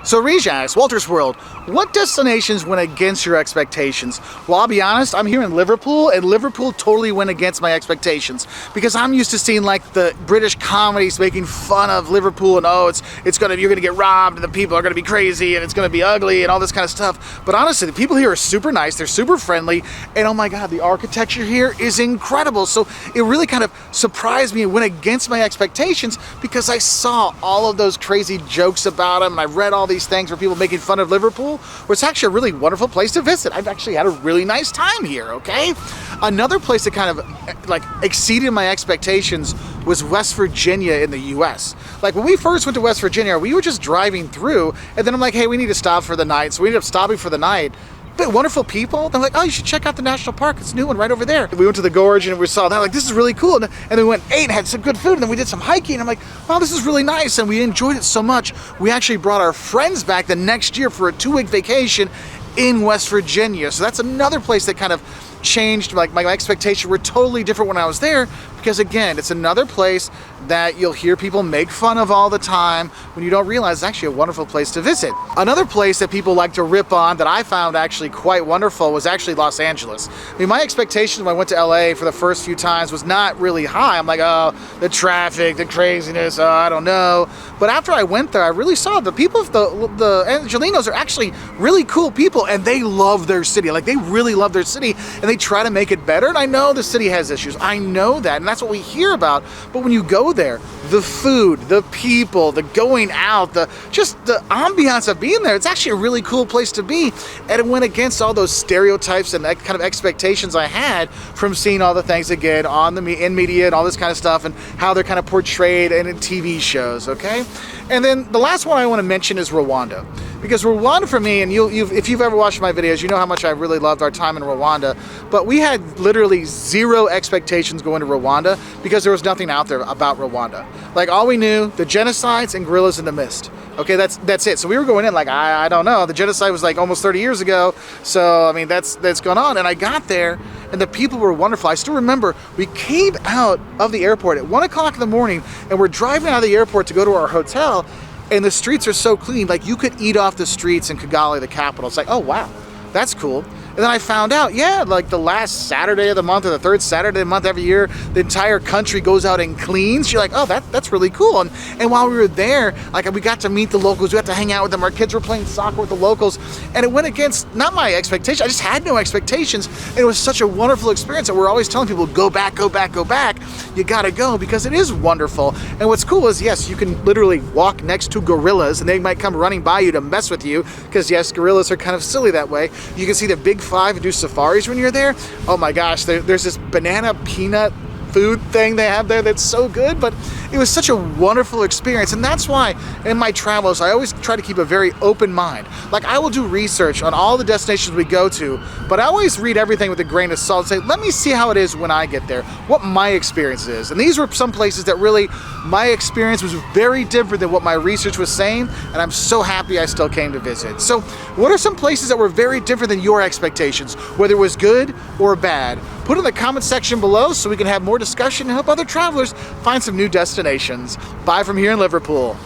So Rejax, Wolters World, what destinations went against your expectations? Well, I'll be honest, I'm here in Liverpool, and Liverpool totally went against my expectations because I'm used to seeing like the British comedies making fun of Liverpool and you're gonna get robbed and the people are gonna be crazy and it's gonna be ugly and all this kind of stuff. But honestly, the people here are super nice, they're super friendly, and oh my God, the architecture here is incredible. So it really kind of surprised me and went against my expectations because I saw all of those crazy jokes about them and I read all these things where people making fun of Liverpool, where it's actually a really wonderful place to visit. I've actually had a really nice time here, okay? Another place that kind of like exceeded my expectations was West Virginia in the US. Like when we first went to West Virginia, we were just driving through and then I'm like, hey, we need to stop for the night. So we ended up stopping for the night. But wonderful people. They're like, oh, you should check out the national park. It's a new one right over there. We went to the gorge and we saw that. Like, this is really cool. And then we went ate and had some good food. And then we did some hiking. And I'm like, wow, this is really nice. And we enjoyed it so much. We actually brought our friends back the next year for a 2-week vacation in West Virginia. So that's another place that kind of changed. Like my expectations were totally different when I was there because again, it's another place that you'll hear people make fun of all the time when you don't realize it's actually a wonderful place to visit. Another place that people like to rip on that I found actually quite wonderful was actually Los Angeles. I mean, my expectations when I went to LA for the first few times was not really high. I'm like, oh, the traffic, the craziness, I don't know. But after I went there, I really saw the people, the Angelinos are actually really cool people and they love their city. Like they really love their city and they try to make it better. And I know the city has issues. I know that. And that's what we hear about. But when you go there, the food, the people, the going out, just the ambiance of being there, it's actually a really cool place to be. And it went against all those stereotypes and that kind of expectations I had from seeing all the things again in media and all this kind of stuff and how they're kind of portrayed in TV shows, okay? And then the last one I want to mention is Rwanda. Because Rwanda for me, and if you've ever watched my videos, you know how much I really loved our time in Rwanda, but we had literally zero expectations going to Rwanda because there was nothing out there about Rwanda. Like all we knew, the genocides and gorillas in the mist. Okay, that's it. So we were going in like, I don't know, the genocide was like almost 30 years ago, so I mean, that's going on. And I got there, and the people were wonderful. I still remember, we came out of the airport at 1 o'clock in the morning, and we're driving out of the airport to go to our hotel, and the streets are so clean, like you could eat off the streets in Kigali, the capital. It's like, oh wow, that's cool. And then I found out, yeah, like the last Saturday of the month or the third Saturday of the month every year, the entire country goes out and cleans. You're like, oh, that's really cool. And while we were there, like we got to meet the locals, we got to hang out with them. Our kids were playing soccer with the locals, and it went against not my expectations. I just had no expectations. And it was such a wonderful experience that we're always telling people, go back, go back, go back. You gotta go because it is wonderful. And what's cool is, yes, you can literally walk next to gorillas and they might come running by you to mess with you because yes, gorillas are kind of silly that way. You can see the big five and do safaris when you're there. Oh my gosh, there's this banana peanut food thing they have there that's so good, but it was such a wonderful experience. And that's why in my travels I always try to keep a very open mind. Like I will do research on all the destinations we go to, but I always read everything with a grain of salt and say, let me see how it is when I get there, what my experience is. And these were some places that really, my experience was very different than what my research was saying, and I'm so happy I still came to visit. So what are some places that were very different than your expectations, whether it was good or bad? Put it in the comment section below so we can have more discussion and help other travelers find some new destinations. Bye from here in Liverpool.